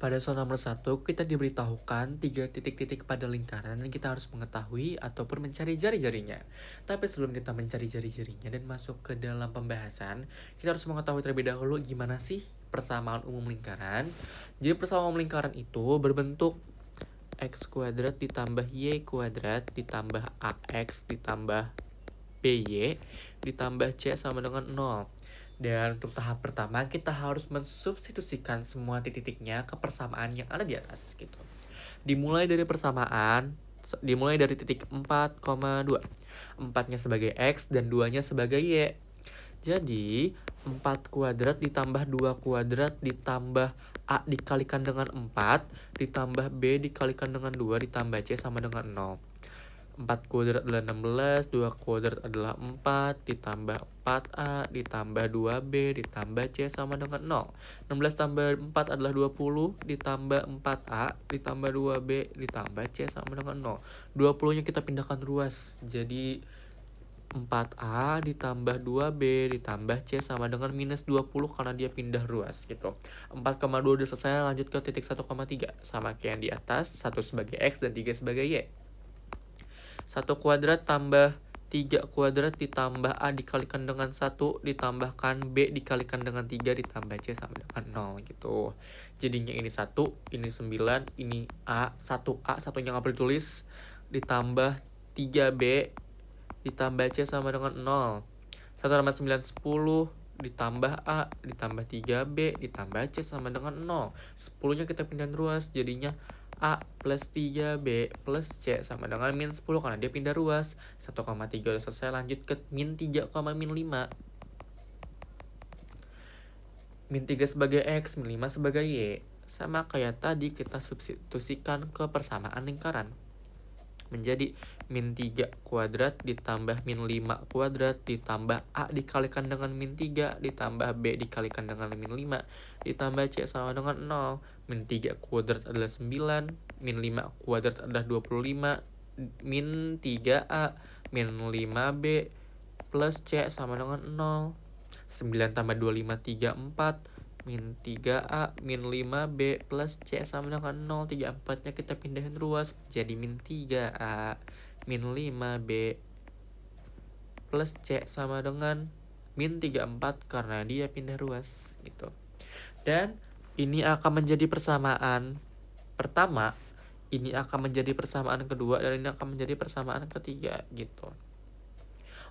Pada soal nomor 1, kita diberitahukan 3 titik-titik pada lingkaran dan kita harus mengetahui ataupun mencari jari-jarinya. Tapi sebelum kita mencari jari-jarinya dan masuk ke dalam pembahasan, kita harus mengetahui terlebih dahulu gimana sih persamaan umum lingkaran. Jadi persamaan umum lingkaran itu berbentuk x kuadrat ditambah y kuadrat ditambah ax ditambah by ditambah c sama dengan 0. Dan untuk tahap pertama kita harus mensubstitusikan semua titik-titiknya ke persamaan yang ada di atas gitu. Dimulai dari titik 4,2. 4-nya sebagai x dan 2-nya sebagai y. Jadi 4 kuadrat ditambah 2 kuadrat ditambah a dikalikan dengan 4 ditambah b dikalikan dengan 2 ditambah c sama dengan 0. 4 kuadrat adalah 16, 2 kuadrat adalah 4, ditambah 4A, ditambah 2B, ditambah C sama dengan 0. 16 tambah 4 adalah 20, ditambah 4A, ditambah 2B, ditambah C sama dengan 0. 20-nya kita pindahkan ruas, jadi 4A ditambah 2B ditambah C sama dengan minus 20 karena dia pindah ruas gitu. 4,2 udah selesai, lanjut ke titik 1,3. Sama kayak yang di atas, 1 sebagai X dan 3 sebagai Y. 1 kuadrat tambah 3 kuadrat ditambah A dikalikan dengan 1 ditambahkan B dikalikan dengan 3 ditambah C sama dengan 0 gitu. Jadinya ini 1, ini 9, ini A, 1A, satunya nggak perlu ditulis, ditambah 3B ditambah C sama dengan 0. 1 tambah 9, 10, ditambah A, ditambah 3B, ditambah C sama dengan 0. 10-nya kita pindahin ruas, jadinya A plus 3B plus C sama dengan min 10 karena dia pindah ruas. 1,3 udah selesai, lanjut ke min 3, min 5. Min 3 sebagai X, min 5 sebagai Y. Sama kayak tadi kita substitusikan ke persamaan lingkaran. Menjadi min 3 kuadrat ditambah min 5 kuadrat ditambah A dikalikan dengan min 3 ditambah B dikalikan dengan min 5 ditambah C sama dengan 0. Min 3 kuadrat adalah 9, min 5 kuadrat adalah 25, min 3A, min 5B plus C sama dengan 0. 9 tambah 25, 34, min 3A, min 5B plus C sama dengan 0. 34-nya kita pindahin ruas, jadi min 3A, min 5B plus C sama dengan min 34 karena dia pindah ruas gitu. Dan ini akan menjadi persamaan pertama, ini akan menjadi persamaan kedua, dan ini akan menjadi persamaan ketiga gitu.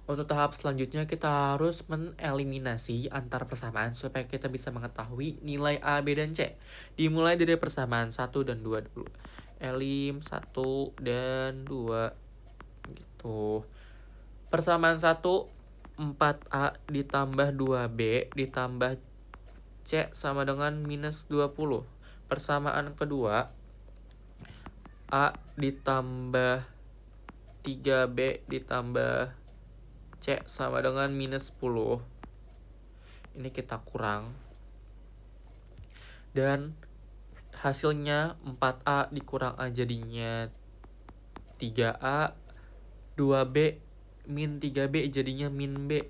Untuk tahap selanjutnya kita harus meneliminasi antar persamaan supaya kita bisa mengetahui nilai A, B, dan C. Dimulai dari persamaan 1 dan 2 dulu. Elim 1 dan 2 gitu. Persamaan 1, 4A ditambah 2B ditambah C sama dengan minus 20. Persamaan kedua, A ditambah 3B ditambah C sama dengan minus 10. Ini kita kurang. Dan hasilnya 4A dikurang A jadinya 3A. 2B min 3B jadinya min B.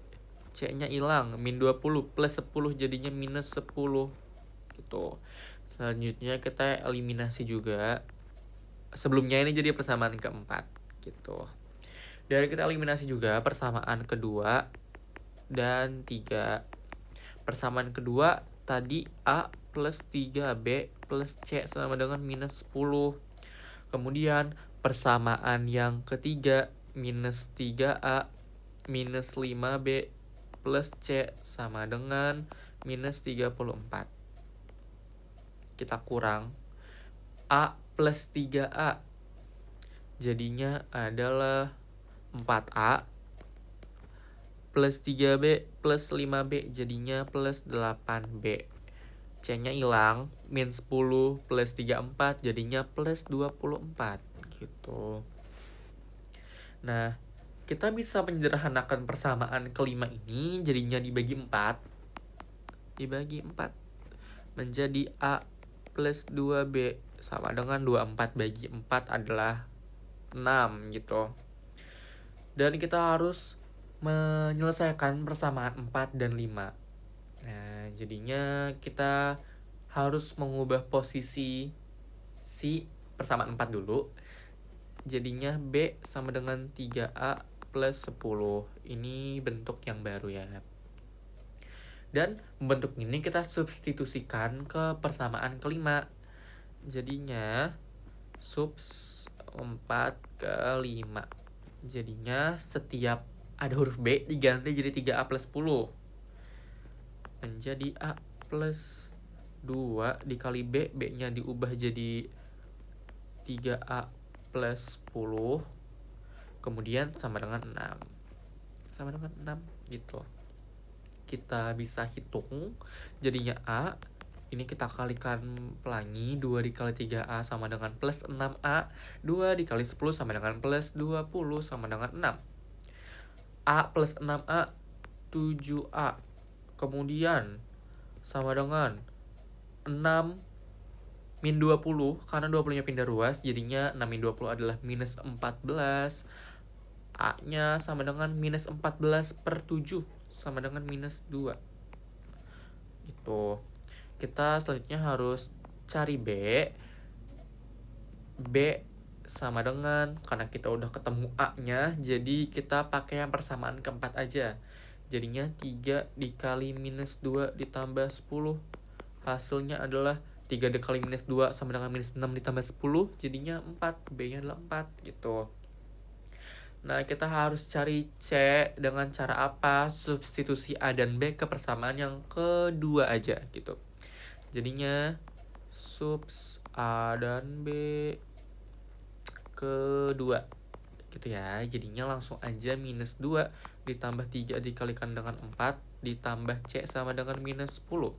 C-nya hilang. Min 20 plus 10 jadinya minus 10. Gitu. Selanjutnya kita eliminasi juga. Sebelumnya ini jadi persamaan keempat. Gitu. Dan kita eliminasi juga persamaan kedua dan 3. Persamaan kedua tadi A plus 3B plus C sama dengan minus 10. Kemudian persamaan yang ketiga minus 3A minus 5B plus C sama dengan minus 34. Kita kurang A plus 3A jadinya adalah 4A plus 3B plus 5B jadinya plus 8B. C-nya hilang, min 10 plus 34 jadinya plus 24 gitu. Nah, kita bisa menyederhanakan persamaan kelima ini jadinya dibagi 4. Dibagi 4 menjadi A plus 2B sama dengan 24 bagi 4 adalah 6 gitu. Dan kita harus menyelesaikan persamaan 4 dan 5. Nah, jadinya kita harus mengubah posisi si persamaan 4 dulu. Jadinya B sama dengan 3A plus 10. Ini bentuk yang baru ya. Dan bentuk ini kita substitusikan ke persamaan kelima. Jadinya subs 4 ke 5. Jadinya setiap ada huruf B diganti jadi 3A plus 10. Menjadi A plus 2 dikali B, B-nya diubah jadi 3A plus 10. Kemudian sama dengan 6. Sama dengan 6 gitu. Kita bisa hitung jadinya A. Ini kita kalikan pelangi, 2 dikali 3A sama dengan plus 6A. 2 dikali 10 sama dengan plus 20 sama dengan 6. A plus 6A, 7A. Kemudian sama dengan 6 min 20, karena 20-nya pindah ruas, jadinya 6 min 20 adalah minus 14. A-nya sama dengan minus 14 per 7, sama dengan minus 2. Gitu. Kita selanjutnya harus cari B. B sama dengan, karena kita udah ketemu A-nya, jadi kita pakai yang persamaan keempat aja. Jadinya 3 dikali minus 2 ditambah 10. Hasilnya adalah 3 dikali minus 2 sama dengan minus 6 ditambah 10. Jadinya 4. B-nya adalah 4 gitu. Nah, kita harus cari C dengan cara apa? Substitusi A dan B ke persamaan yang kedua aja gitu. Jadinya subs A dan B kedua gitu ya. Jadinya langsung aja minus 2 ditambah 3 dikalikan dengan 4 ditambah C sama dengan minus 10.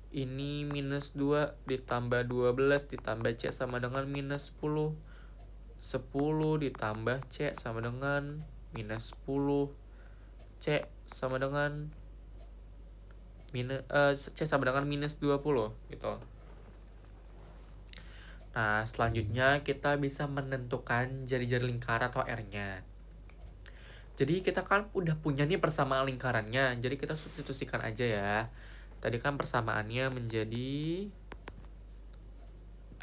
Ini minus 2 ditambah 12 ditambah C sama dengan minus 10. 10 ditambah C sama dengan minus 10. C sama dengan C sama dengan minus 20 gitu. Nah, selanjutnya kita bisa menentukan jari-jari lingkaran atau R-nya. Jadi kita kan udah punya nih persamaan lingkarannya, jadi kita substitusikan aja ya. Tadi kan persamaannya menjadi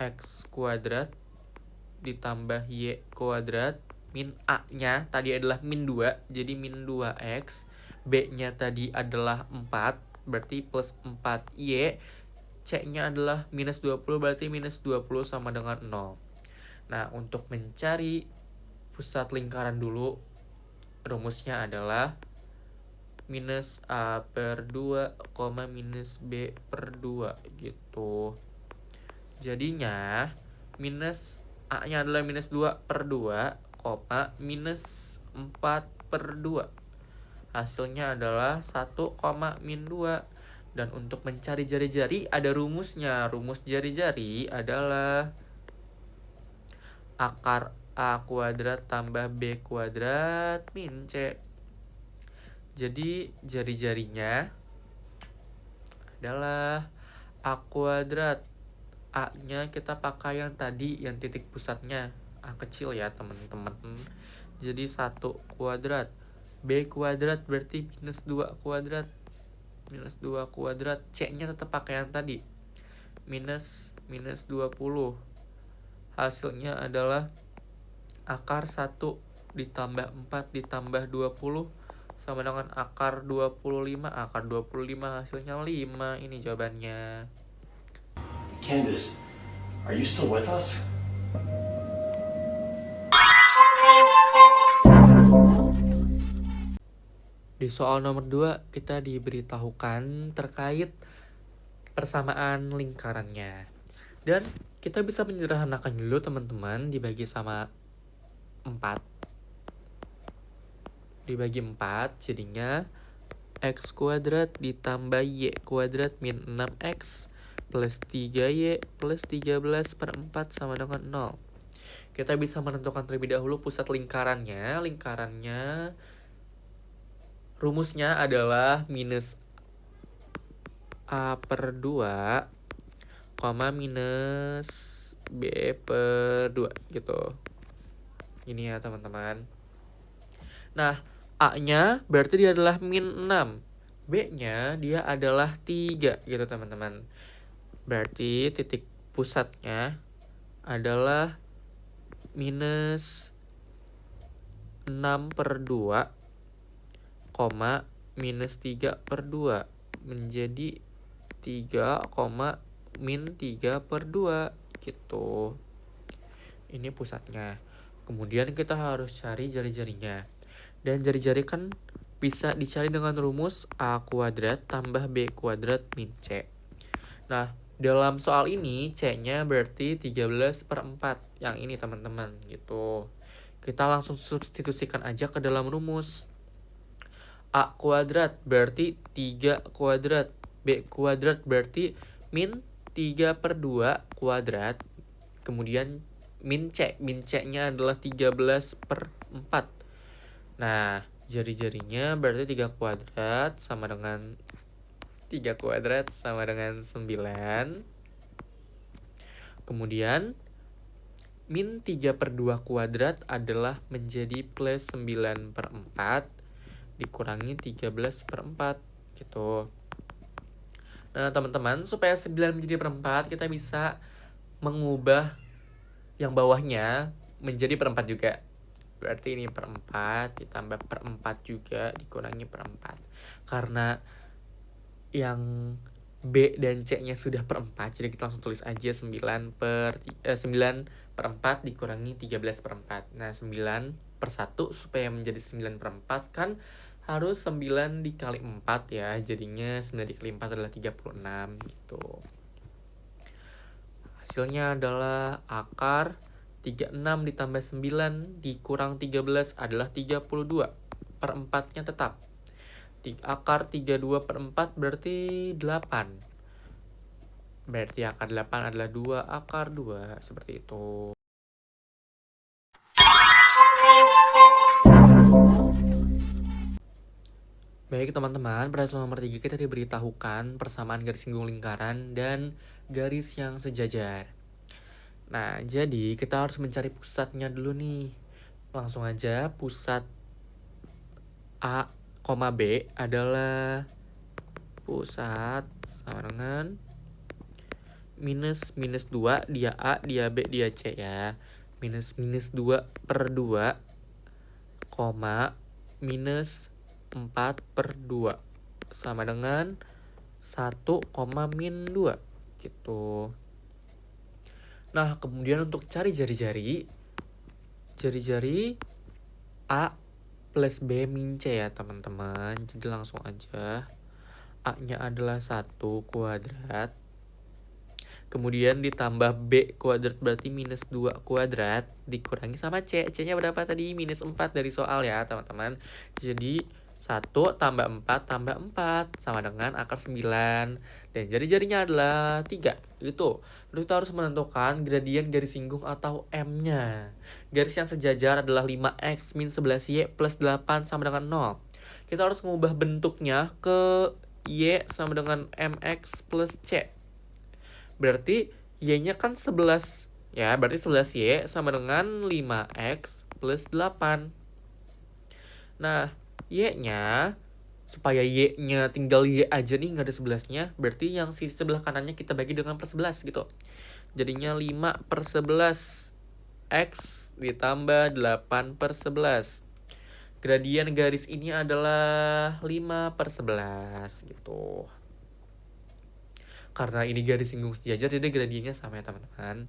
X kuadrat ditambah Y kuadrat min A-nya tadi adalah min 2, jadi min 2X. B-nya tadi adalah 4, berarti plus 4Y. C-nya adalah minus 20, berarti minus 20 sama dengan 0. Nah, untuk mencari pusat lingkaran dulu, rumusnya adalah minus A per 2, minus B per 2 gitu. Jadinya minus A-nya adalah minus 2 per 2, minus 4 per 2. Hasilnya adalah 1, min 2. Dan untuk mencari jari-jari ada rumusnya. Rumus jari-jari adalah akar A kuadrat tambah B kuadrat min C. Jadi jari-jarinya adalah A kuadrat. A-nya kita pakai yang tadi, yang titik pusatnya A kecil ya teman-teman. Jadi 1 kuadrat. B kuadrat berarti minus 2 kuadrat. Minus 2 kuadrat. C-nya tetap pakai yang tadi, minus 20. Hasilnya adalah akar 1 ditambah 4 ditambah 20 sama dengan akar 25. Akar 25 hasilnya 5. Ini jawabannya. Candace, are you still with us? Di soal nomor 2 kita diberitahukan terkait persamaan lingkarannya. Dan kita bisa menyederhanakan dulu teman-teman, dibagi sama 4. Dibagi 4 jadinya X kuadrat ditambah Y kuadrat min 6X plus 3Y plus 13 per 4 sama dengan 0. Kita bisa menentukan terlebih dahulu pusat lingkarannya. Lingkarannya rumusnya adalah minus A per 2, minus B per 2 gitu. Ini ya teman-teman. Nah, A-nya berarti dia adalah min 6. B-nya dia adalah 3 gitu teman-teman. Berarti titik pusatnya adalah minus 6/2, minus 3/2 menjadi 3, min 3/2 gitu. Ini pusatnya. Kemudian kita harus cari jari-jarinya. Dan jari-jari kan bisa dicari dengan rumus A kuadrat tambah B kuadrat min C. Nah, dalam soal ini C-nya berarti 13/4. Yang ini teman-teman gitu. Kita langsung substitusikan aja ke dalam rumus. A kuadrat berarti 3 kuadrat. B kuadrat berarti min 3/2 kuadrat. Kemudian min C. Min C-nya adalah 13/4. Nah, jari-jarinya berarti 3 kuadrat sama dengan 9. Kemudian min 3/2 kuadrat adalah menjadi plus 9/4 dikurangi 13/4 gitu. Nah, teman-teman, supaya 9 menjadi perempat, kita bisa mengubah yang bawahnya menjadi perempat juga. Berarti ini perempat ditambah perempat juga dikurangi perempat. Karena yang B dan C-nya sudah perempat, jadi kita langsung tulis aja 9/4 dikurangi 13/4. Nah, 9/1 supaya menjadi 9/4 kan harus 9 dikali 4 ya. Jadinya 9 dikali 4 adalah 36 gitu. Hasilnya adalah akar 36 ditambah 9 dikurang 13 adalah 32. Per-4-nya tetap. Akar 32/4 berarti 8. Berarti akar 8 adalah 2 akar 2. Seperti itu. Baik teman-teman, pada soal nomor 3 kita diberitahukan persamaan garis singgung lingkaran dan garis yang sejajar. Nah, jadi kita harus mencari pusatnya dulu nih. Langsung aja, pusat A, B adalah pusat sama dengan minus 2, dia A, dia B, dia C ya. Minus 2/2, minus 4/2 sama dengan 1, min 2 gitu. Nah, kemudian untuk cari jari-jari A plus B min C ya teman-teman. Jadi langsung aja. A-nya adalah 1 kuadrat. Kemudian ditambah B kuadrat berarti minus 2 kuadrat. Dikurangi sama C. C-nya berapa tadi? Minus 4 dari soal ya teman-teman. Jadi 1 tambah 4 tambah 4 sama dengan akar 9. Dan jari-jarinya adalah 3. Gitu. Terus kita harus menentukan gradien garis singgung atau M-nya. Garis yang sejajar adalah 5x min 11y plus 8 sama dengan 0. Kita harus mengubah bentuknya ke y sama dengan mx plus c. Berarti y-nya kan 11. Ya, berarti 11y sama dengan 5x plus 8. Nah, y-nya, supaya y-nya tinggal y aja nih, nggak ada 11-nya. Berarti yang sisi sebelah kanannya kita bagi dengan per 11 gitu. Jadinya 5/11. X ditambah 8/11. Gradien garis ini adalah 5/11 gitu. Karena ini garis singgung sejajar, jadi gradiennya sama ya teman-teman.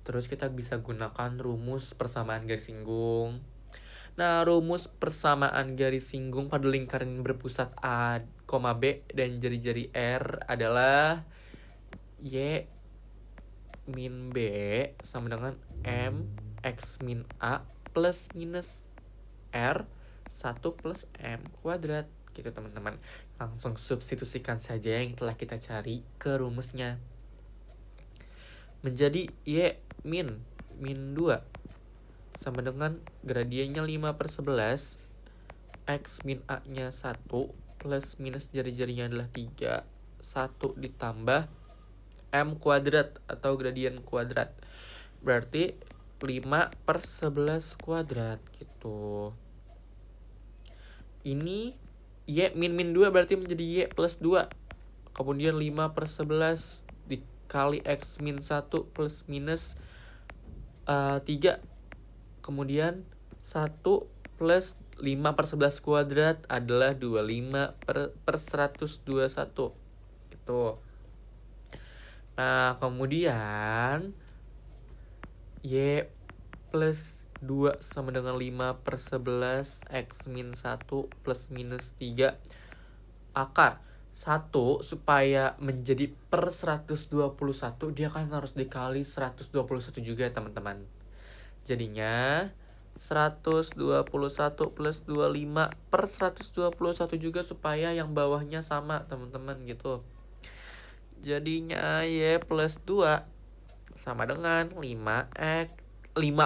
Terus kita bisa gunakan rumus persamaan garis singgung. Nah, rumus persamaan garis singgung pada lingkaran berpusat A, B dan jari-jari R adalah Y min B sama dengan M X min A plus minus R 1 plus M kuadrat. Gitu teman-teman. Langsung substitusikan saja yang telah kita cari ke rumusnya. Menjadi Y min 2 sama dengan gradiennya 5/11. X min A-nya 1 plus minus jari-jarinya adalah 3. 1 ditambah M kuadrat atau gradien kuadrat. Berarti 5/11 kuadrat gitu. Ini Y min 2 berarti menjadi Y plus 2. Kemudian 5/11 dikali X min 1 plus minus 3. Kemudian 1 plus 5 per 11 kuadrat adalah 25 per 121. Gitu. Nah, kemudian Y plus 2 sama dengan 5 per 11 X min 1 plus minus 3 akar 1 supaya menjadi per 121 dia kan harus dikali 121 juga teman-teman. Jadinya 121 plus 25 per 121 juga supaya yang bawahnya sama teman-teman gitu. Jadinya Y plus 2 sama dengan 5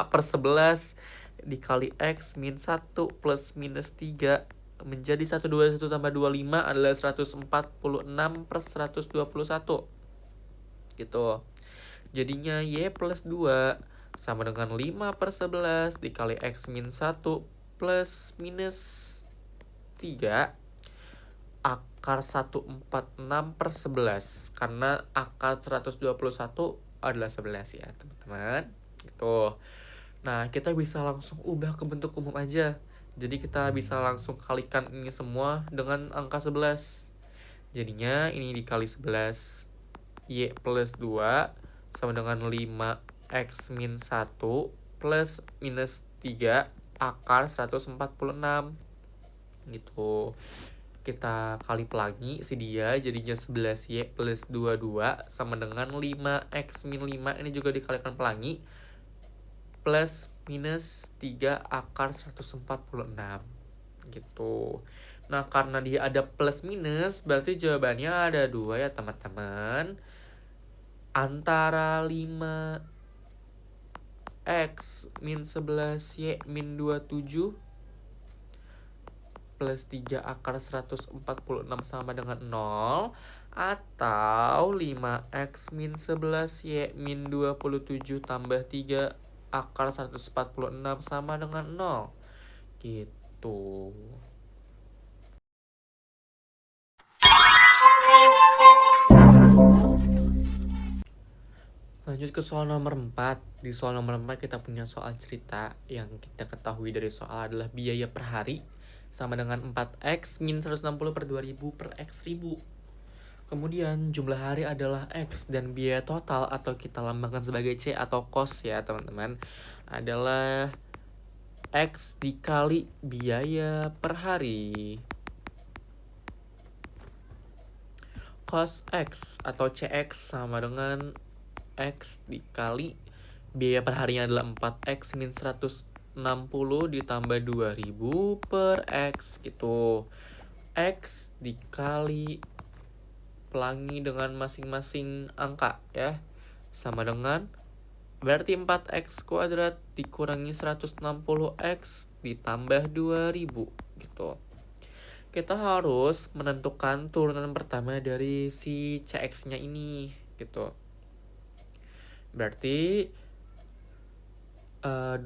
per 11 dikali X min 1 plus minus 3 menjadi 121 tambah 25 adalah 146 per 121. Gitu. Jadinya Y plus 2 sama dengan 5 per 11 dikali X min 1 plus minus 3 akar 146 per 11. Karena akar 121 adalah 11 ya teman-teman. Gitu. Nah, kita bisa langsung ubah ke bentuk umum aja. Jadi kita bisa langsung kalikan ini semua dengan angka 11. Jadinya ini dikali 11 Y plus 2 sama dengan 5 X min 1 plus minus 3 akar 146. Gitu. Kita kali pelangi si dia jadinya 11Y plus 22 sama dengan 5X min 5. Ini juga dikalikan pelangi plus minus 3 akar 146 gitu. Nah, karena dia ada plus minus berarti jawabannya ada 2 ya teman-teman. Antara 5X min 11Y min 27 plus 3 akar 146 sama dengan 0 atau 5X min 11Y min 27 tambah 3 akar 146 sama dengan 0 gitu. Lanjut ke soal nomor 4. Di soal nomor 4 kita punya soal cerita. Yang kita ketahui dari soal adalah biaya per hari sama dengan 4X min 160 per 2000 per X 1000. Kemudian jumlah hari adalah X dan biaya total atau kita lambangkan sebagai C atau cost ya teman-teman adalah X dikali biaya per hari. Cos X atau CX sama dengan X dikali biaya per harinya adalah 4X min 160 ditambah 2000 per X gitu. X dikali pelangi dengan masing-masing angka ya. Sama dengan berarti 4X kuadrat dikurangi 160X ditambah 2000 gitu. Kita harus menentukan turunan pertama dari si CX-nya ini gitu. Berarti 2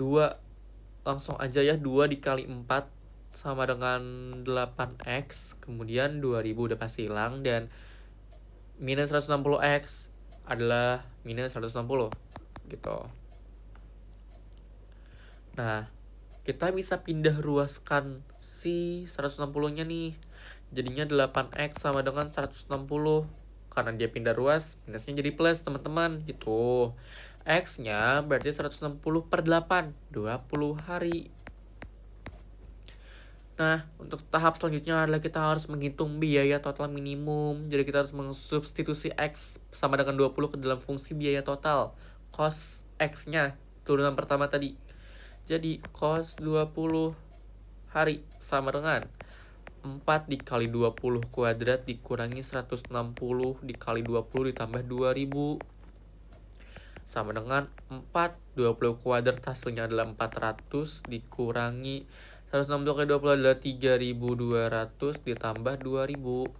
langsung aja ya, 2 dikali 4 sama dengan 8X. Kemudian 2000 udah pasti hilang dan minus 160X adalah minus 160 gitu. Nah, kita bisa pindah ruaskan si 160-nya nih. Jadinya 8X sama dengan 160. Karena dia pindah ruas, minusnya jadi plus teman-teman gitu. X-nya berarti 160 per 8, 20 hari. Nah, untuk tahap selanjutnya adalah kita harus menghitung biaya total minimum. Jadi kita harus mensubstitusi X sama dengan 20 ke dalam fungsi biaya total. Cos X-nya, turunan pertama tadi. Jadi, cos 20 hari sama dengan 4 dikali 20 kuadrat dikurangi 160 dikali 20 ditambah 2000. Sama dengan 4, 20 kuadrat hasilnya adalah 400 dikurangi 160 kali 20 adalah 3200 ditambah 2000.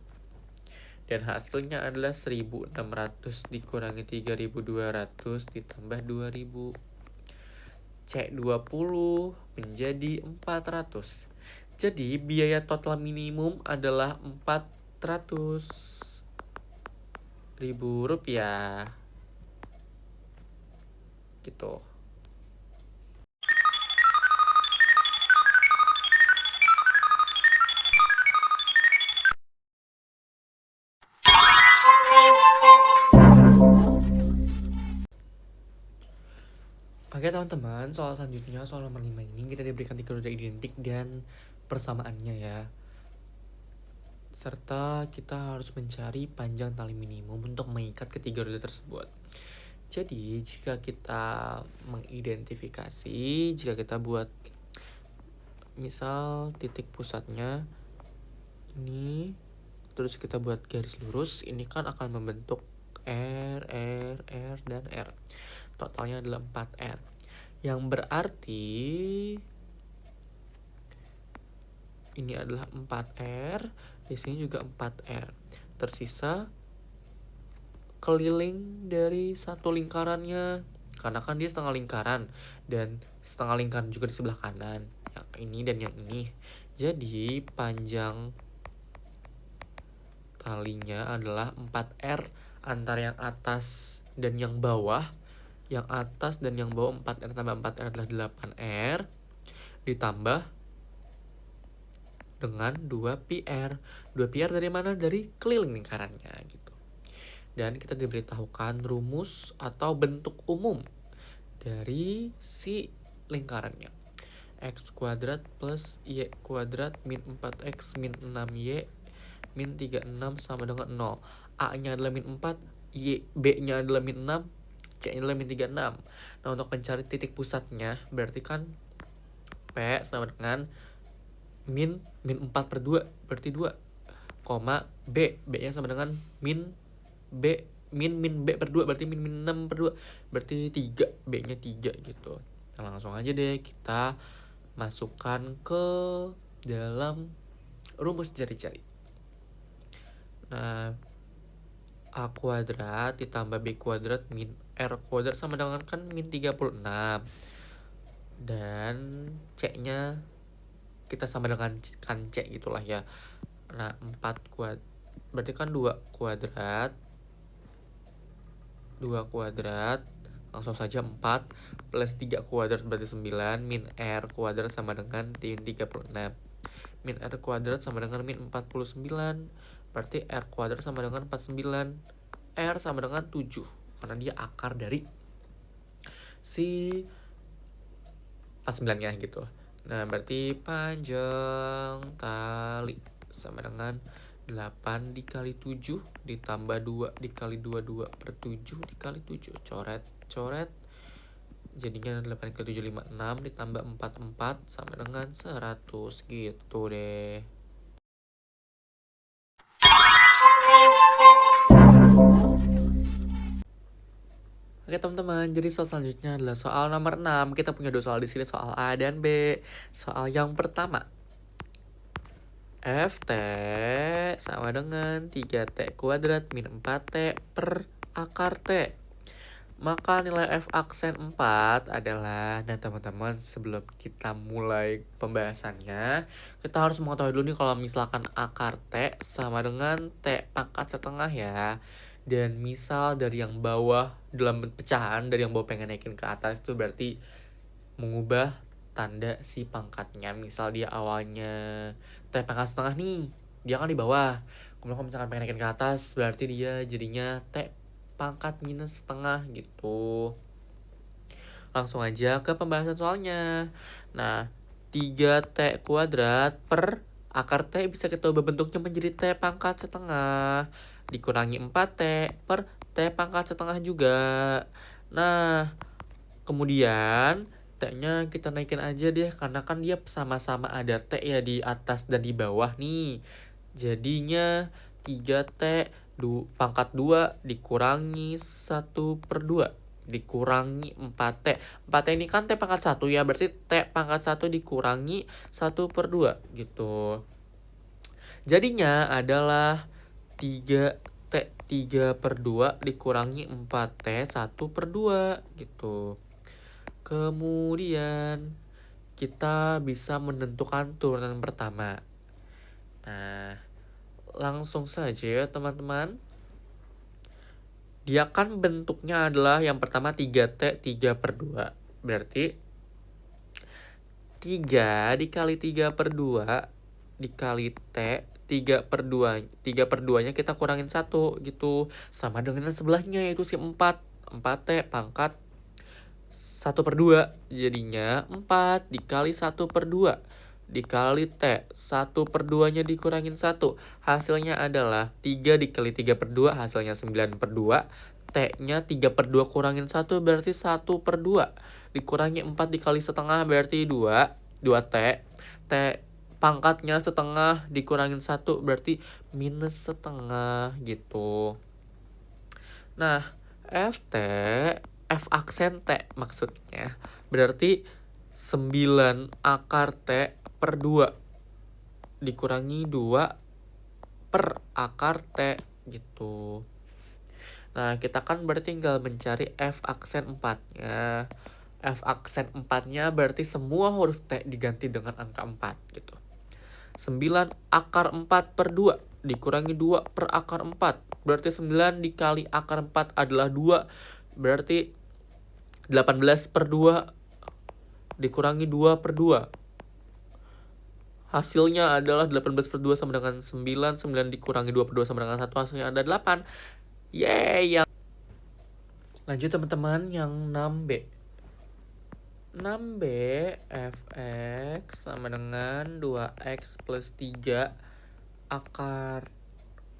Dan hasilnya adalah 1600 dikurangi 3200 ditambah 2000. C20 menjadi 400. Jadi biaya total minimum adalah 400.000 rupiah. gitu. Oke teman-teman, soal selanjutnya, soal nomor 5 ini kita diberikan 3 roda identik dan persamaannya ya. Serta kita harus mencari panjang tali minimum untuk mengikat ketiga roda tersebut. Jadi, jika kita mengidentifikasi, jika kita buat misal titik pusatnya ini, terus kita buat garis lurus, ini kan akan membentuk R, dan R. Totalnya adalah 4R. Yang berarti ini adalah 4R, di sini juga 4R. Tersisa keliling dari satu lingkarannya, karena kan dia setengah lingkaran dan setengah lingkaran juga di sebelah kanan, yang ini dan yang ini. Jadi panjang talinya adalah 4R antara yang atas dan yang bawah. Yang atas dan yang bawah 4R tambah 4R adalah 8R ditambah dengan 2PR. 2PR dari mana? Dari keliling lingkarannya gitu. Dan kita diberitahukan rumus atau bentuk umum dari si lingkarannya. X kuadrat plus Y kuadrat min 4X min 6Y min 36 sama dengan 0. A-nya adalah min 4, B-nya adalah min 6, C-nya adalah min 36. Nah, untuk mencari titik pusatnya, berarti kan P sama dengan min 4 per 2, berarti 2, koma B-nya sama dengan min B per 2, berarti min 6 per 2, berarti 3, B-nya 3 gitu. Nah, langsung aja deh kita masukkan ke dalam rumus cari-cari. Nah, A kuadrat ditambah B kuadrat min R kuadrat sama dengan kan min 36. Dan C-nya kita sama dengan kan C gitulah ya. Nah, 4 kuadrat berarti kan 2 kuadrat. 2 kuadrat langsung saja 4 plus 3 kuadrat berarti 9 min R kuadrat sama dengan min 36. Min R kuadrat sama dengan min 49. Berarti R kuadrat sama dengan 49. R sama dengan 7. Karena dia akar dari si 49-nya gitu. Nah, berarti panjang tali sama dengan 8 dikali 7 ditambah 2 dikali 2 per 7 dikali 7. Coret. Jadinya 8 kali 7, 56 ditambah 4 sama dengan 100 gitu deh. Oke teman-teman, jadi soal selanjutnya adalah soal nomor 6. Kita punya 2 soal di sini, soal A dan B. Soal yang pertama, Ft sama dengan 3T kuadrat min 4T per akar T. Maka nilai F aksen 4 adalah, nah teman-teman, sebelum kita mulai pembahasannya, kita harus mengetahui dulu nih kalau misalkan akar T sama dengan T pangkat setengah ya. Dan misal dari yang bawah, dalam pecahan dari yang bawah pengen naikin ke atas, itu berarti mengubah tanda si pangkatnya. Misal dia awalnya T pangkat setengah nih, dia kan di bawah. Kemudian kalau misalkan pengen naikin ke atas, berarti dia jadinya T pangkat minus setengah gitu. Langsung aja ke pembahasan soalnya. Nah, 3T kuadrat per akar T bisa kita ubah bentuknya menjadi T pangkat setengah dikurangi 4T per T pangkat setengah juga. Nah, kemudian T-nya kita naikin aja deh, karena kan dia sama-sama ada T ya di atas dan di bawah nih. Jadinya 3T pangkat 2 dikurangi 1 per 2 dikurangi 4T. 4T ini kan T pangkat 1 ya, berarti T pangkat 1 dikurangi 1 per 2 gitu. Jadinya adalah 3T 3 per 2 dikurangi 4T 1 per 2 gitu. Kemudian kita bisa menentukan turunan pertama. Nah, langsung saja teman-teman. Dia kan bentuknya adalah yang pertama 3T 3/2. Berarti 3 dikali 3/2 dikali T 3/2. 3/2-nya kita kurangin 1 gitu. Sama dengan yang sebelahnya yaitu si 4. 4T pangkat 1/2. Jadinya 4 dikali 1/2 dikali T. 1/2-nya dikurangin 1. Hasilnya adalah 3 dikali 3/2 hasilnya 9/2. T-nya 3/2 kurangin 1 berarti 1/2. Dikurangi 4 dikali setengah berarti 2. 2T. T pangkatnya setengah dikurangin 1 berarti minus setengah gitu. Nah, FT, F aksen T maksudnya. Berarti 9 akar T per 2 dikurangi 2 per akar T gitu. Nah, kita kan berarti tinggal mencari F aksen 4-nya. F aksen 4-nya berarti semua huruf T diganti dengan angka 4 gitu. 9 akar 4 per 2 dikurangi 2 per akar 4. Berarti 9 dikali akar 4 adalah 2. Berarti 18 per 2 dikurangi 2 per 2. Hasilnya adalah 18 per 2 sama dengan 9. 9 dikurangi 2 per 2 sama dengan 1. Hasilnya ada 8. Yeay. Lanjut teman-teman yang 6B. 6B fx sama dengan 2x plus 3 akar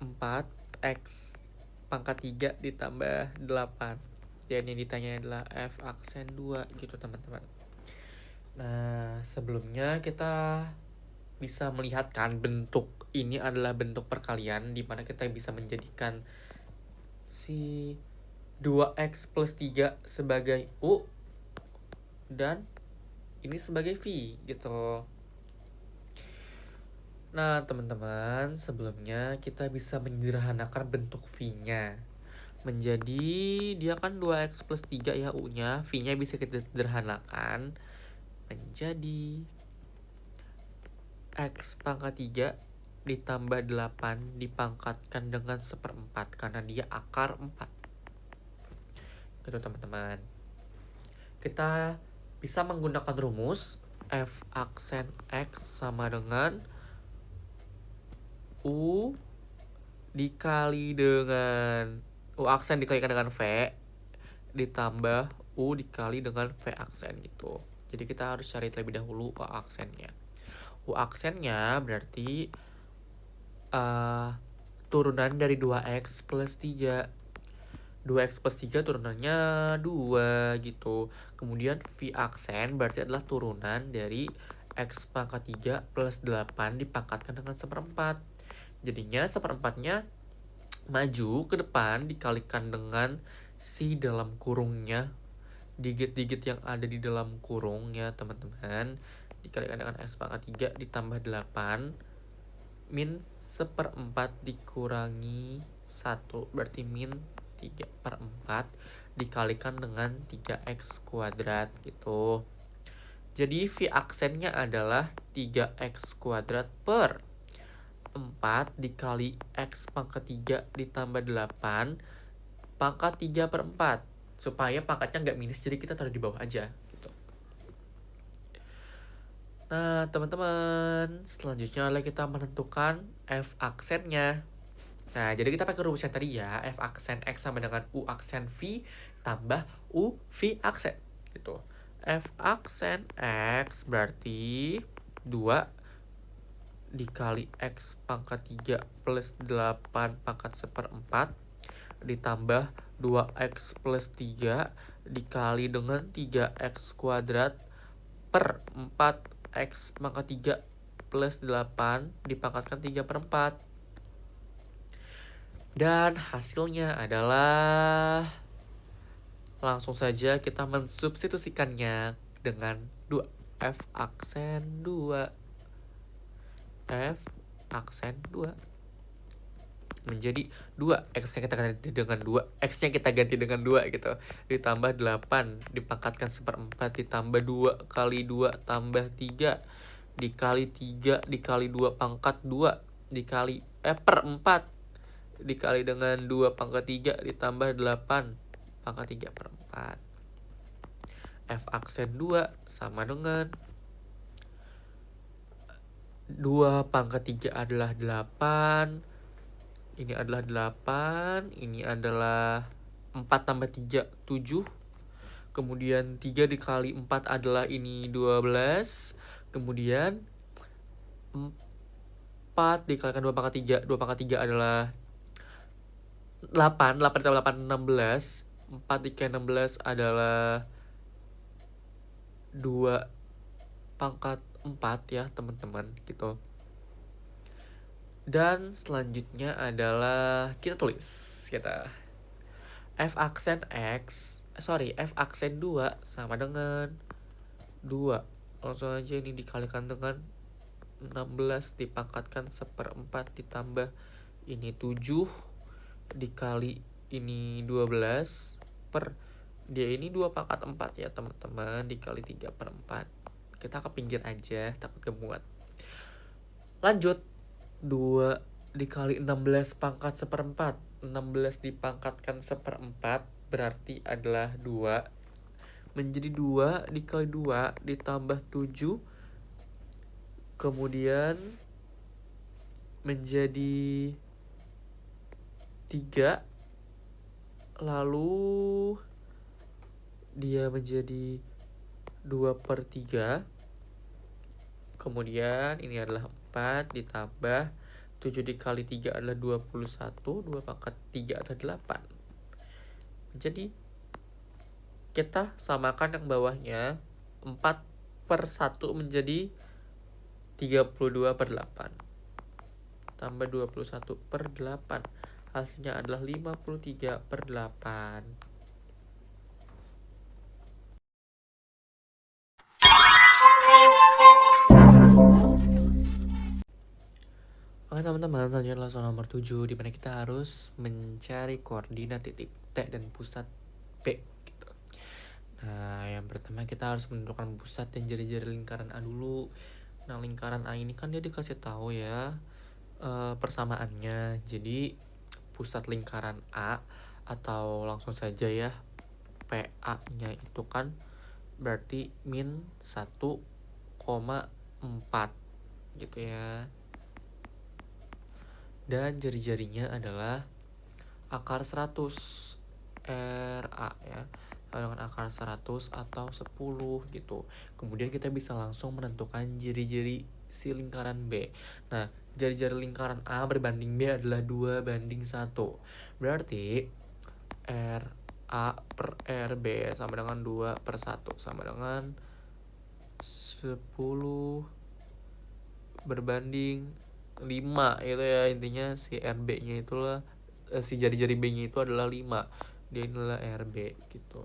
4x pangkat 3 ditambah 8. Dan yang ditanya adalah f aksen 2 gitu teman-teman. Nah, sebelumnya kita bisa melihat kan bentuk ini adalah bentuk perkalian di mana kita bisa menjadikan si 2x plus 3 sebagai U dan ini sebagai V gitu. Nah, teman-teman, sebelumnya kita bisa menyederhanakan bentuk V-nya. Menjadi dia kan 2x plus 3 ya U-nya, V-nya bisa kita sederhanakan menjadi x pangkat 3 ditambah 8 dipangkatkan dengan 1/4 karena dia akar 4. Gitu teman-teman. Kita bisa menggunakan rumus F aksen X sama dengan U dikali dengan U aksen dikalikan dengan V ditambah U dikali dengan V aksen gitu. Jadi kita harus cari terlebih dahulu U aksennya. U aksennya berarti turunan dari 2x plus 3. 2x plus 3 turunannya 2 gitu. Kemudian V aksen berarti adalah turunan dari x pangkat 3 plus 8 dipangkatkan dengan 1/4. Jadinya 1/4-nya maju ke depan dikalikan dengan si dalam kurungnya. Digit-digit yang ada di dalam kurungnya teman-teman. Dikalikan dengan x pangkat 3 ditambah 8 min 1/4 dikurangi 1 berarti min 3/4 dikalikan dengan 3x kuadrat gitu. Jadi V aksennya adalah 3x kuadrat per 4 dikali x pangkat 3 ditambah 8 pangkat 3/4. Supaya pangkatnya nggak minus, jadi kita taruh di bawah aja gitu. Nah, teman-teman, selanjutnya adalah kita menentukan F aksennya. Nah, jadi kita pakai rumusnya tadi ya, F aksen X sama dengan U aksen V tambah U V aksen gitu. F aksen X berarti 2 dikali X pangkat 3 plus 8 pangkat 1/4 ditambah 2X plus 3 dikali dengan 3X kuadrat per 4X pangkat 3 plus 8 dipangkatkan 3/4. Dan hasilnya adalah langsung saja kita mensubstitusikannya dengan 2 F aksen 2. F aksen 2 menjadi 2 X-nya kita ganti dengan 2 X-nya kita ganti dengan 2 gitu. Ditambah 8 dipangkatkan 1/4 ditambah 2 kali 2 tambah 3 dikali 3 dikali 2 pangkat 2 dikali per 4 dikali dengan 2 pangkat 3 ditambah 8 pangkat 3 per 4. F aksen 2 sama dengan 2 pangkat 3 adalah 8. Ini adalah 8. Ini adalah 4 tambah 3, 7. Kemudian 3 dikali 4 adalah ini 12. Kemudian 4 dikalikan 2 pangkat 3. 2 pangkat 3 adalah 8. 8 ditambah 8, 16. 4 dikali 16 adalah 2 pangkat 4 ya teman-teman gitu. Dan selanjutnya adalah kita tulis F aksen F aksen 2 sama dengan 2. Langsung aja ini dikalikan dengan 16 dipangkatkan 1/4 ditambah ini 7 dikali ini 12 per dia ini 2 pangkat 4 ya teman-teman, dikali 3/4. Kita ke pinggir aja takut kemuat. Lanjut, 2 dikali 16 pangkat 1/4. 16 dipangkatkan 1/4 berarti adalah 2. Menjadi 2 dikali 2 ditambah 7. Kemudian menjadi 3. Lalu dia menjadi 2/3. Kemudian ini adalah 4 ditambah 7 dikali 3 adalah 21. 2 pangkat 3 adalah 8. Jadi kita samakan yang bawahnya. 4/1 menjadi 32/8. Tambah 21/8. Hasilnya adalah 53/8. Oke teman-teman, selanjutnya adalah soal nomor 7, di mana kita harus mencari koordinat titik T dan pusat B gitu. Nah, yang pertama kita harus menentukan pusat dan jari-jari lingkaran A dulu. Nah, lingkaran A ini kan dia dikasih tahu ya persamaannya. Jadi pusat lingkaran A, atau langsung saja ya PA-nya itu kan berarti min 1,4 gitu ya. Dan jari-jarinya adalah akar 100 RA ya, dengan akar 100 atau 10 gitu. Kemudian kita bisa langsung menentukan jari-jari si lingkaran B. Nah, jari-jari lingkaran A berbanding B adalah 2/1. Berarti RA per RB sama dengan 2/1 sama dengan 10 berbanding 5 itu ya, intinya si RB-nya itulah si jari-jari B-nya itu adalah 5. Dia adalah RB gitu.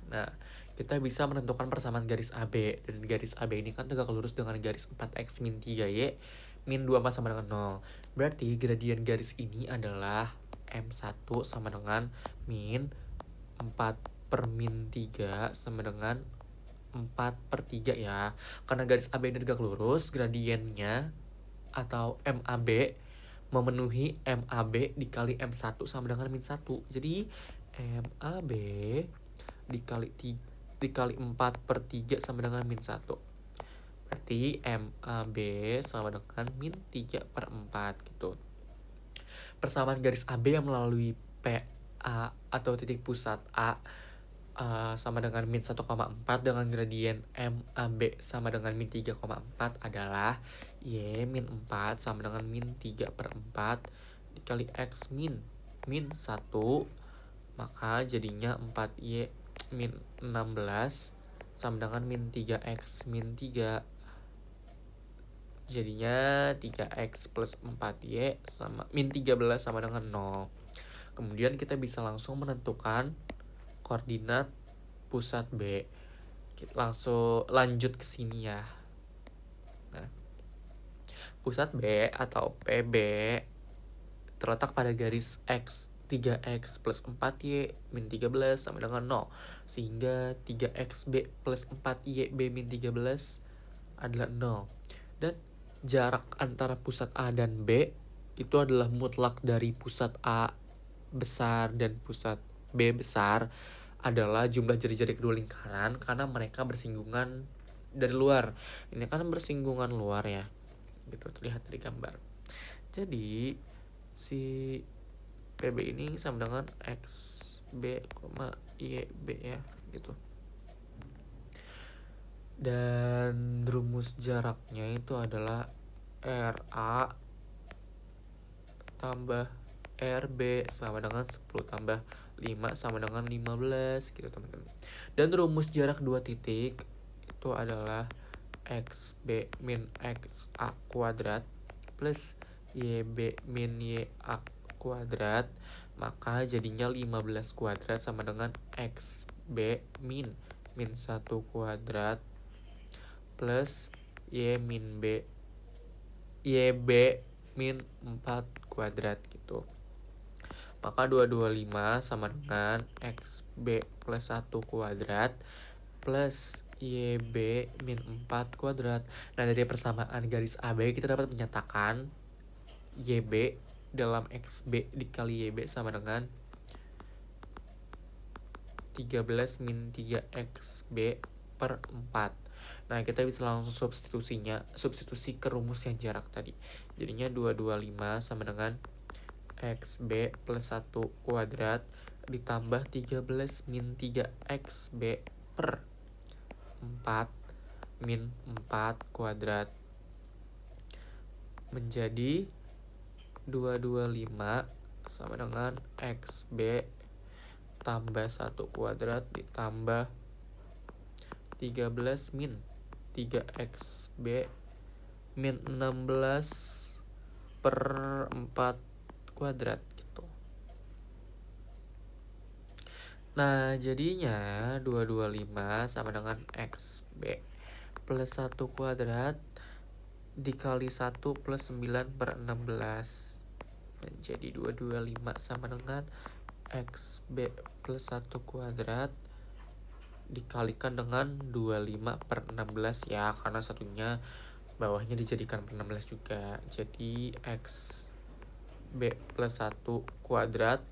Nah, kita bisa menentukan persamaan garis AB. Dan garis AB ini kan tegak lurus dengan garis 4x min 3y min 24 sama dengan 0. Berarti gradien garis ini adalah M1 sama dengan min 4 per min 3 sama dengan 4/3 ya. Karena garis AB ini tegak lurus, gradiennya atau MAB memenuhi MAB dikali M1 sama dengan min 1. Jadi MAB dikali 4/3 sama dengan min 1. Berarti MAB sama dengan min 3/4 gitu. Persamaan garis AB yang melalui PA atau titik pusat A sama dengan min 1,4 dengan gradien MAB sama dengan min 3,4 adalah Y min 4 sama dengan min 3/4 dikali X min 1, maka jadinya 4Y min 16 sama dengan min 3X min 3. Jadinya 3X plus 4Y sama min 13 sama dengan 0. Kemudian kita bisa langsung menentukan koordinat pusat B. Kita langsung lanjut ke sini ya. Nah, pusat B atau PB terletak pada garis X. 3x plus 4y min 13 sama dengan 0. Sehingga 3xb plus 4yb min 13 adalah 0. Dan jarak antara pusat A dan B itu adalah mutlak dari pusat A besar dan pusat B besar adalah jumlah jari-jari kedua lingkaran karena mereka bersinggungan dari luar. Ini kan bersinggungan luar ya, gitu terlihat dari gambar. Jadi si PB ini sama dengan XB, YB ya, gitu. Dan rumus jaraknya itu adalah RA tambah RB sama dengan 10 tambah 5 sama dengan 15 gitu teman-teman. Dan rumus jarak dua titik itu adalah XB min XA kuadrat plus YB min YA kuadrat, maka jadinya 15 kuadrat sama dengan XB min 1 kuadrat plus YB min 4 kuadrat gitu. Maka 225 sama dengan XB plus 1 kuadrat plus YB min 4 kuadrat. Nah, dari persamaan garis AB kita dapat menyatakan YB dalam XB dikali YB sama dengan 13 min 3 XB per 4. Nah, kita bisa langsung substitusi ke rumus yang jarak tadi. Jadinya 225 sama dengan XB plus 1 kuadrat ditambah 13 min 3 XB per 4 min 4 kuadrat menjadi 225 sama dengan XB tambah 1 kuadrat ditambah 13 min 3 XB min 16 per 4 kuadrat gitu. Nah, jadinya 225 sama dengan XB plus 1 kuadrat dikali 1 plus 9 per 16 menjadi 225 sama dengan XB plus 1 kuadrat dikalikan dengan 25 per 16 ya, karena satunya bawahnya dijadikan per 16 juga. Jadi XB plus 1 kuadrat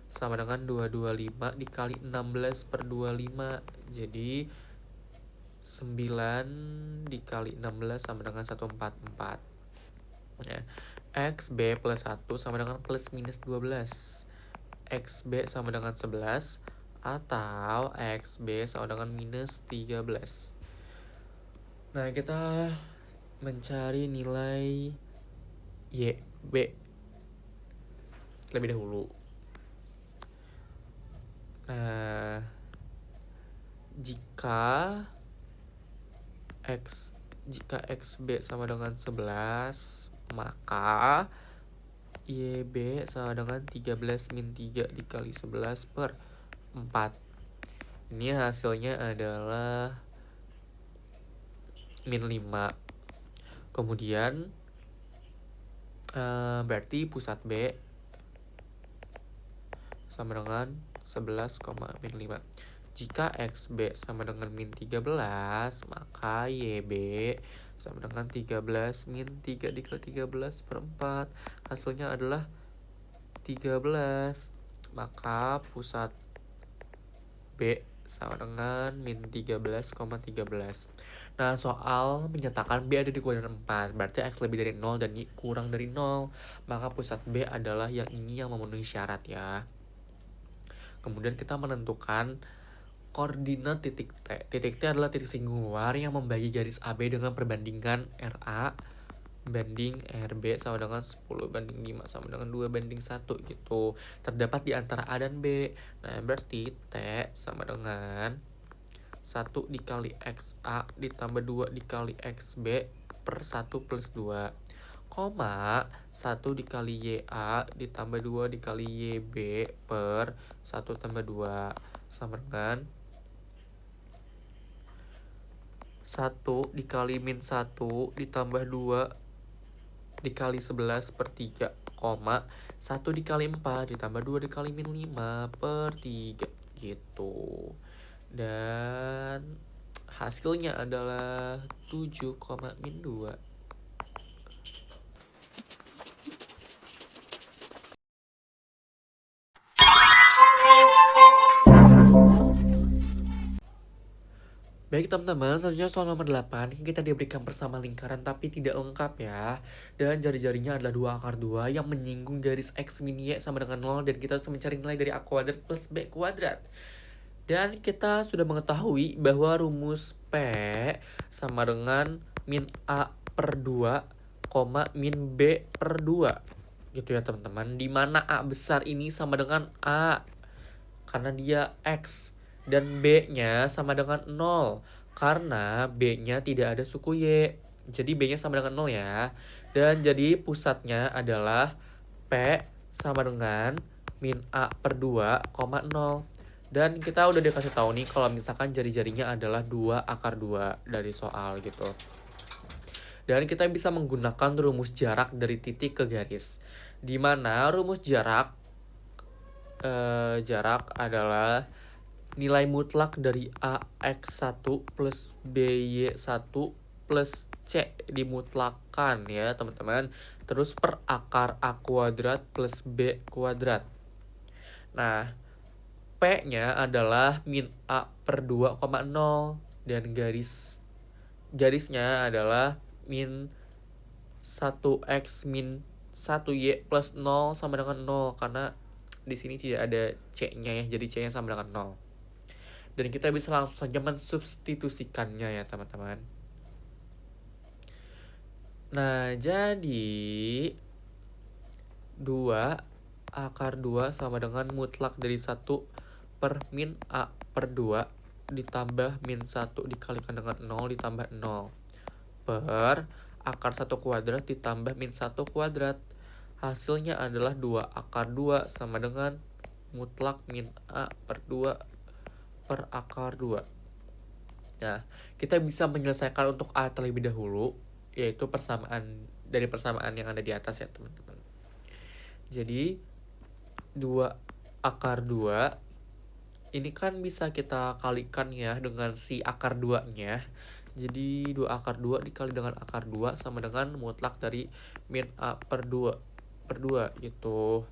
sama dengan 225 dikali 16 per 25. Jadi 9 dikali 16 sama dengan 144 ya. XB plus 1 sama dengan plus minus 12. XB sama dengan 11 atau XB sama dengan minus 13. Nah, kita mencari nilai YB lebih dahulu. Nah, jika XB sama dengan 11, maka YB sama dengan 13 min 3 dikali 11 per 4. Ini hasilnya adalah min 5. Kemudian berarti pusat B sama dengan 11, min 5. Jika XB sama dengan min 13, maka YB sama dengan 13 min 3 dikali 13 per 4. Hasilnya adalah 13. Maka pusat B sama dengan min 13,13. Nah, soal menyatakan B ada di kuadran 4, berarti X lebih dari 0 dan Y kurang dari 0. Maka pusat B adalah yang ini yang memenuhi syarat ya. Kemudian kita menentukan koordinat titik T. Titik T adalah titik singgung luar yang membagi garis AB dengan perbandingan RA banding RB sama dengan 10 banding 5 sama dengan 2 banding 1 gitu. Terdapat di antara A dan B. Nah, berarti T sama dengan 1 dikali XA ditambah 2 dikali XB per 1 plus 2, koma 1 dikali YA ditambah 2 dikali YB per 1 tambah 2 sama dengan 1 dikali min 1 ditambah 2 dikali 11 per 3, koma 1 dikali 4 ditambah 2 dikali min 5 per 3 gitu. Dan hasilnya adalah 7, min 2. Baik teman-teman, selanjutnya soal nomor 8, kita diberikan persamaan lingkaran tapi tidak lengkap ya. Dan jari-jarinya adalah 2 akar 2 yang menyinggung garis X min Y sama dengan 0, dan kita harus mencari nilai dari A kuadrat plus B kuadrat. Dan kita sudah mengetahui bahwa rumus P sama dengan min A per 2, min B per 2. Gitu ya teman-teman. Dimana A besar ini sama dengan A, karena dia X. Dan B-nya sama dengan 0, karena B-nya tidak ada suku Y. Jadi B-nya sama dengan 0 ya. Dan jadi pusatnya adalah P sama dengan min A per 2, 0. Dan kita udah dikasih tahu nih kalau misalkan jari-jarinya adalah 2 akar 2 dari soal gitu. Dan kita bisa menggunakan rumus jarak dari titik ke garis. Dimana rumus jarak adalah nilai mutlak dari AX1 plus BY1 plus C dimutlakan ya teman-teman. Terus per akar A kuadrat plus B kuadrat. Nah, P-nya adalah min A per 2, 0. Dan garisnya adalah min 1X min 1Y plus 0 sama dengan 0. Karena di sini tidak ada C-nya ya, jadi C-nya sama dengan 0. Dan kita bisa langsung saja mensubstitusikannya ya teman-teman. Nah, jadi 2 akar 2 sama dengan mutlak dari 1 per min A per 2 ditambah min 1 dikalikan dengan 0 ditambah 0 per akar 1 kuadrat ditambah min 1 kuadrat. Hasilnya adalah 2 akar 2 sama dengan mutlak min A per 2 per akar 2. Nah, kita bisa menyelesaikan untuk A terlebih dahulu, yaitu persamaan yang ada di atas ya teman-teman. Jadi 2 akar 2 ini kan bisa kita kalikan ya dengan si akar 2-nya. Jadi 2 akar 2 dikali dengan akar 2 sama dengan mutlak dari min A per 2 gitu.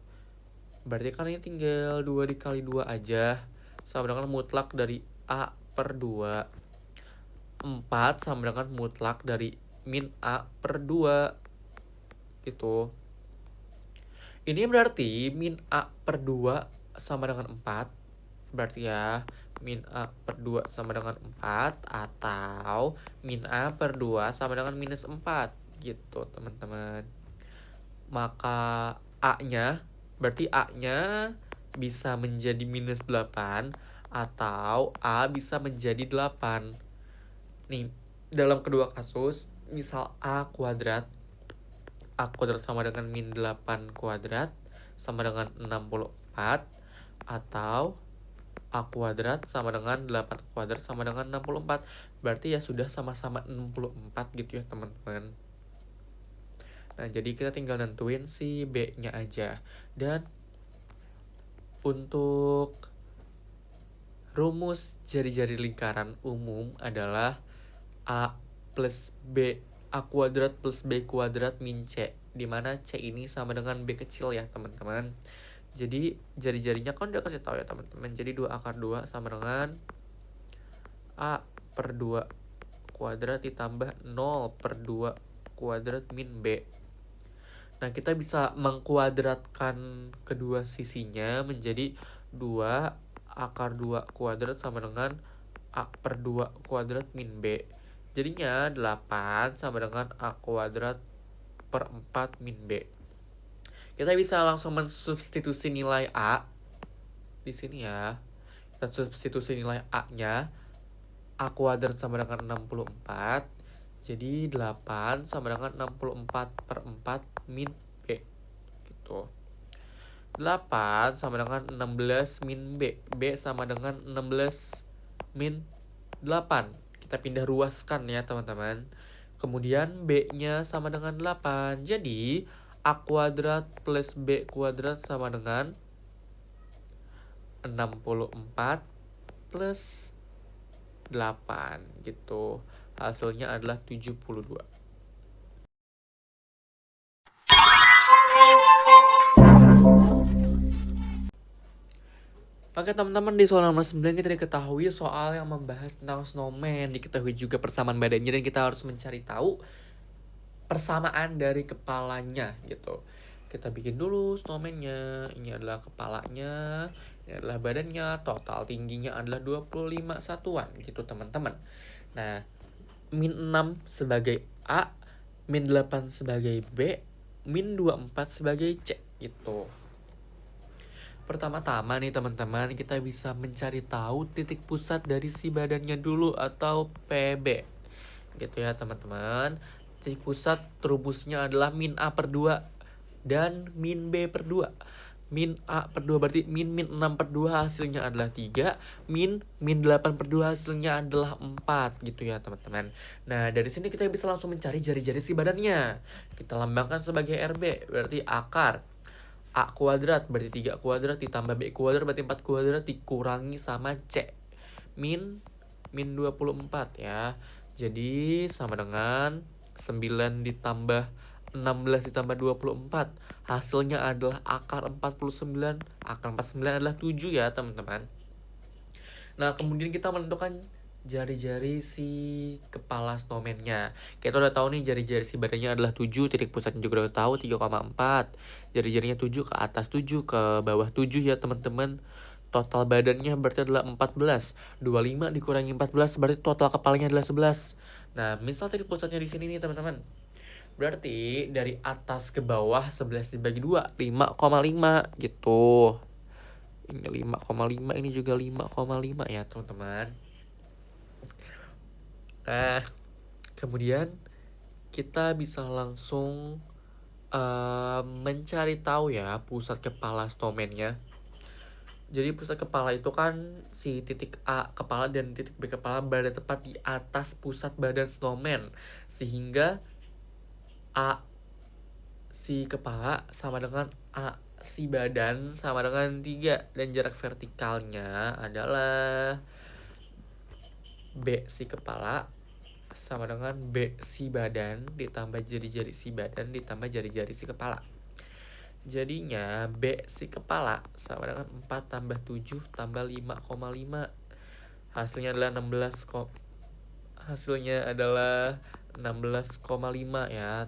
Berarti kan ini tinggal 2 dikali 2 aja, sama dengan mutlak dari A per 2. 4 sama dengan mutlak dari min A per 2 gitu. Ini berarti min A per 2 sama dengan 4. Berarti ya min A per 2 sama dengan 4, atau min A per 2 sama dengan minus 4 gitu teman-teman. Maka berarti A-nya bisa menjadi minus 8 atau A bisa menjadi 8. Nih, dalam kedua kasus, misal A kuadrat sama dengan min 8 kuadrat sama dengan 64, atau A kuadrat sama dengan 8 kuadrat sama dengan 64. Berarti ya sudah sama-sama 64 gitu ya teman-teman. Nah, jadi kita tinggal nentuin si B-nya aja. Dan untuk rumus jari-jari lingkaran umum adalah A plus B, A kuadrat plus B kuadrat min C, dimana C ini sama dengan B kecil ya teman-teman. Jadi jari-jarinya kan udah kasih tahu ya teman-teman. Jadi 2 akar 2 sama dengan A per 2 kuadrat ditambah 0 per 2 kuadrat min B. Nah, kita bisa mengkuadratkan kedua sisinya menjadi 2 akar 2 kuadrat sama dengan A per 2 kuadrat min B. Jadinya 8 sama dengan A kuadrat per 4 min B. Kita bisa langsung mensubstitusi nilai A di sini ya. Kita substitusi nilai A-nya. A kuadrat sama dengan 64. Jadi 8 sama dengan 64 per 4 min B gitu. 8 sama dengan 16 min B. B sama dengan 16 min 8. Kita pindah ruaskan ya teman-teman. Kemudian B-nya sama dengan 8. Jadi A kuadrat plus B kuadrat sama dengan 64 plus 8 gitu. Hasilnya adalah 72. Oke teman-teman, di soal nomor 9 kita diketahui soal yang membahas tentang snowman, diketahui juga persamaan badannya, dan kita harus mencari tahu persamaan dari kepalanya gitu. Kita bikin dulu snowman-nya. Ini adalah kepalanya, ini adalah badannya, total tingginya adalah 25 satuan gitu teman-teman. Nah, min 6 sebagai A, min 8 sebagai B, min 24 sebagai C gitu. Pertama-tama nih teman-teman, kita bisa mencari tahu titik pusat dari si badannya dulu atau PB. Gitu ya teman-teman. Titik pusat rumusnya adalah min A per 2 dan min B per 2. Min A per 2 berarti min 6 per 2 hasilnya adalah 3. Min 8 per 2 hasilnya adalah 4 gitu ya teman-teman. Nah dari sini kita bisa langsung mencari jari-jari si badannya. Kita lambangkan sebagai RB, berarti akar A kuadrat berarti 3 kuadrat ditambah B kuadrat berarti 4 kuadrat dikurangi sama C. Min 24 ya. Jadi sama dengan 9 ditambah 16 ditambah 24. Hasilnya adalah akar 49. Akar 49 adalah 7 ya teman-teman. Nah kemudian kita menentukan jari-jari si kepala snowman-nya. Kita udah tahu nih jari-jari si badannya adalah 7, titik pusatnya juga udah tahu 3,4. Jari-jarinya 7 ke atas 7 ke bawah 7 ya teman-teman. Total badannya berarti adalah 14. 25 dikurangi 14 berarti total kepalanya adalah 11. Nah, misal titik pusatnya di sini nih teman-teman. Berarti dari atas ke bawah 11 dibagi 2, 5,5 gitu. Ini 5,5, ini juga 5,5 ya teman-teman. Nah, kemudian kita bisa langsung mencari tahu ya pusat kepala snowman-nya. Jadi pusat kepala itu kan si titik A kepala dan titik B kepala berada tepat di atas pusat badan snowman. Sehingga A si kepala sama dengan A si badan sama dengan 3. Dan jarak vertikalnya adalah B si kepala sama dengan B si badan ditambah jari-jari si badan ditambah jari-jari si kepala. Jadinya B si kepala sama dengan 4 tambah 7 tambah 5,5. Hasilnya adalah 16,5 ya.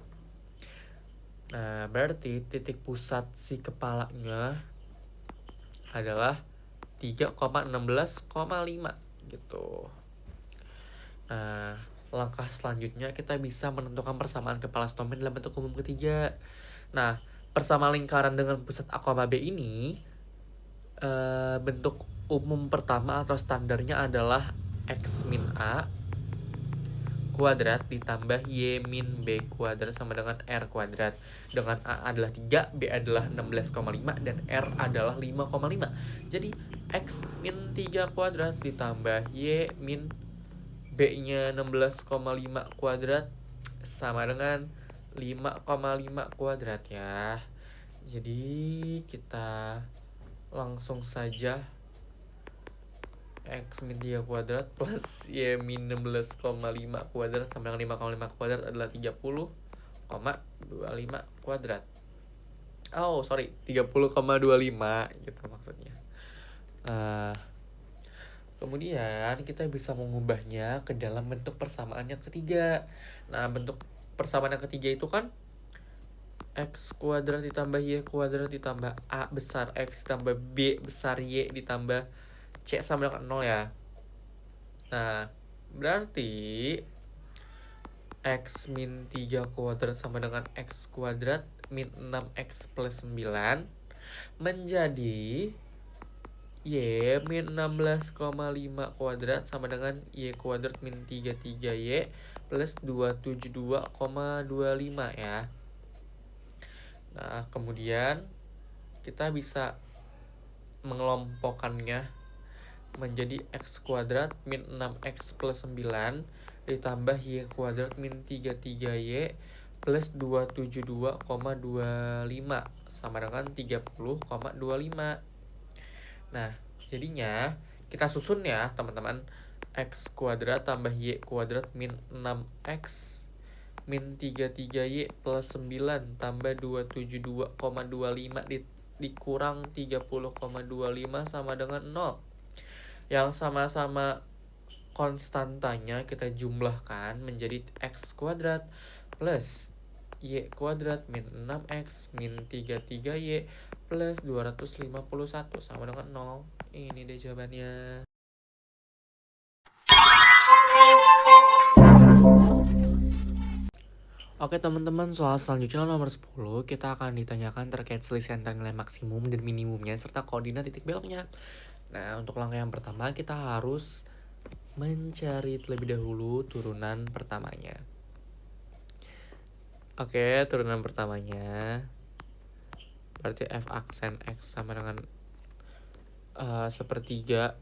Nah, berarti titik pusat si kepalanya adalah 3,16,5 gitu. Nah, langkah selanjutnya kita bisa menentukan persamaan kepala snowman dalam bentuk umum ketiga. Nah, persamaan lingkaran dengan pusat A, B ini bentuk umum pertama atau standarnya adalah X min A kuadrat ditambah Y min B kuadrat sama dengan R kuadrat. Dengan A adalah 3, B adalah 16,5, dan R adalah 5,5. Jadi X min 3 kuadrat ditambah Y min B-nya 16,5 kuadrat sama dengan 5,5 kuadrat ya. Jadi kita langsung saja X min 3 kuadrat plus Y min 16,5 kuadrat sama dengan 5,5 kuadrat adalah 30,25 kuadrat. Oh sorry, 30,25 gitu maksudnya. Kemudian kita bisa mengubahnya ke dalam bentuk persamaan yang ketiga. Nah, bentuk persamaan yang ketiga itu kan X kuadrat ditambah Y kuadrat ditambah A besar X ditambah B besar Y ditambah C sama dengan 0 ya. Nah, berarti X min 3 kuadrat sama dengan X kuadrat min 6X plus 9 menjadi Y min 16,5 kuadrat sama dengan Y kuadrat min 33Y plus 272,25 ya. Nah, kemudian kita bisa mengelompokkannya menjadi X kuadrat min 6X plus 9 ditambah Y kuadrat min 33Y plus 272,25 sama dengan 30,25. Nah, jadinya kita susun ya teman-teman. X kuadrat tambah Y kuadrat min 6X min 33Y plus 9 tambah 272,25 dikurang 30,25 sama dengan 0. Yang sama-sama konstantanya kita jumlahkan menjadi x kuadrat plus y kuadrat min 6x min 33y plus 251 sama dengan 0. Ini deh jawabannya. Oke teman-teman, soal selanjutnya nomor 10 kita akan ditanyakan terkait selisih antara nilai maksimum dan minimumnya serta koordinat titik beloknya. Nah, untuk langkah yang pertama kita harus mencari terlebih dahulu turunan pertamanya. Oke, turunan pertamanya berarti f aksen x sama dengan sepertiga.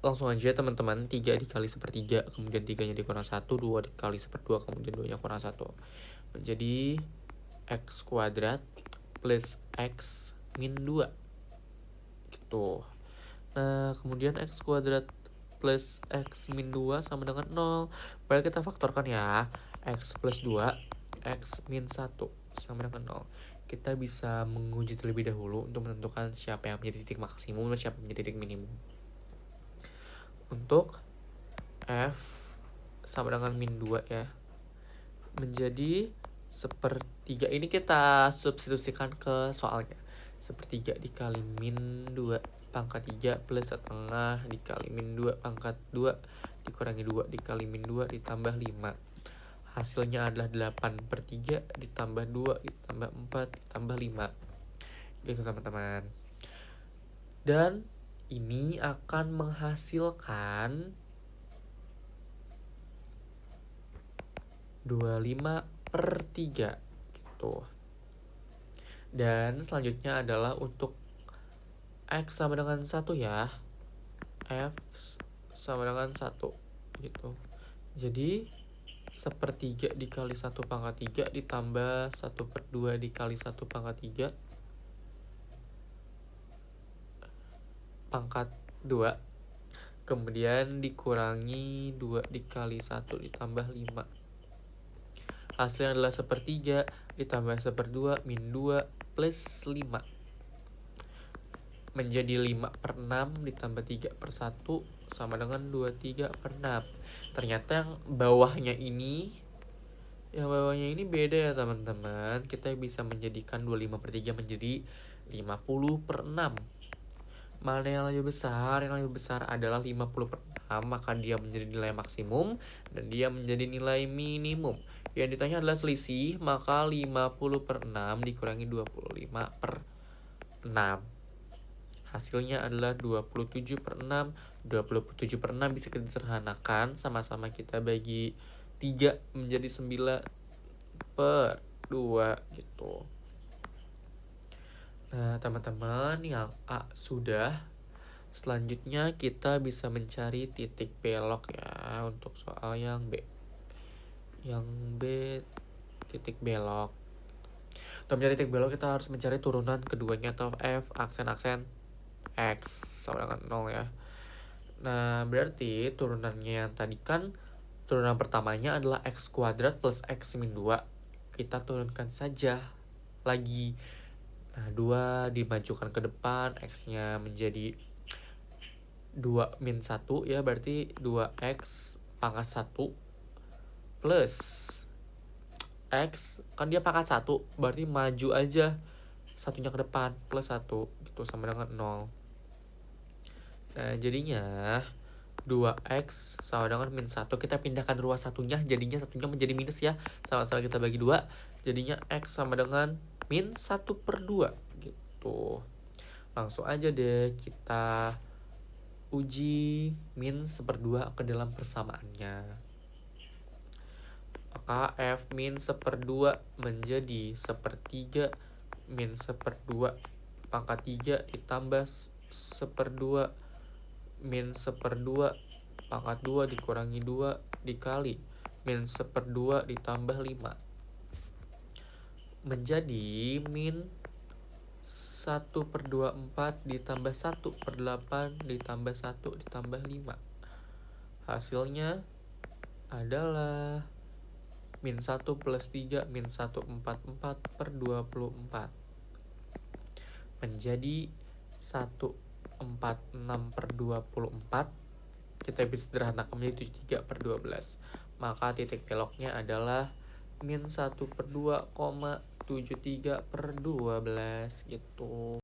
Langsung aja teman-teman, 3 dikali sepertiga, kemudian 3-nya dikurang 1, 2 dikali seperdua, kemudian 2-nya kurang 1. Menjadi x kuadrat plus x min 2. Gitu. Nah, kemudian x kuadrat plus x min 2 sama dengan 0. Baru kita faktorkan ya. X plus 2, x min 1 sama dengan 0. Kita bisa menguji terlebih dahulu untuk menentukan siapa yang menjadi titik maksimum dan siapa yang menjadi titik minimum. Untuk f sama dengan min 2 ya, menjadi sepertiga. Ini kita substitusikan ke soalnya. Sepertiga dikali min 2 pangkat 3 plus setengah dikali min 2 pangkat 2 dikurangi 2 dikali min 2 ditambah 5. Hasilnya adalah 8/3 ditambah 2 ditambah 4 ditambah 5. Gitu teman-teman. Dan ini akan menghasilkan 25/3 gitu. Dan selanjutnya adalah untuk x sama dengan 1 ya. F sama dengan 1 gitu. Jadi sepertiga dikali 1 pangkat 3 ditambah 1/2 dikali 1 pangkat 3 pangkat 2. Kemudian dikurangi 2 dikali 1 ditambah 5. Hasilnya adalah sepertiga ditambah 1/2 min 2 plus 5. Menjadi 5/6 ditambah 3/1 sama dengan 23/6. Ternyata yang bawahnya ini beda ya teman-teman. Kita bisa menjadikan 25/3 menjadi 50/6. Mana yang lebih besar? Yang lebih besar adalah 50/6, maka dia menjadi nilai maksimum dan dia menjadi nilai minimum. Yang ditanya adalah selisih, maka 50/6 dikurangi 25/6. Hasilnya adalah 27/6. 27/6 bisa kita sederhanakan, sama-sama kita bagi 3 menjadi 9/2 gitu. Nah, teman-teman, yang A sudah. Selanjutnya kita bisa mencari titik belok ya untuk soal yang B. Yang B titik belok. Untuk mencari titik belok kita harus mencari turunan keduanya atau f aksen-aksen x sama dengan 0 ya. Nah, berarti turunannya yang tadi kan turunan pertamanya adalah x kuadrat plus x min 2. Kita turunkan saja lagi. Nah, 2 dimajukan ke depan, x-nya menjadi 2 min 1 ya, berarti 2x pangkat 1 plus x, kan dia pangkat 1, berarti maju aja satunya ke depan, plus 1, itu sama dengan 0. Nah, jadinya 2x sama dengan min 1, kita pindahkan ruas satunya, jadinya satunya menjadi minus ya, sama-sama kita bagi 2, jadinya x sama dengan min 1/2 gitu. Langsung aja deh kita uji min 1/2 ke dalam persamaannya. Maka f min 1/2 menjadi sepertiga min 1/2 pangkat 3 ditambah 1/2 min 1/2 pangkat 2 dikurangi 2 dikali min 1/2 ditambah 5. Menjadi min 1/24 ditambah 1/8 ditambah 1 ditambah 5. Hasilnya adalah min 1 plus 3 min 1/44/24. menjadi 146/24. Kita bisa sederhanakan menjadi 73/12. Maka titik beloknya adalah -1/2,73/12 gitu.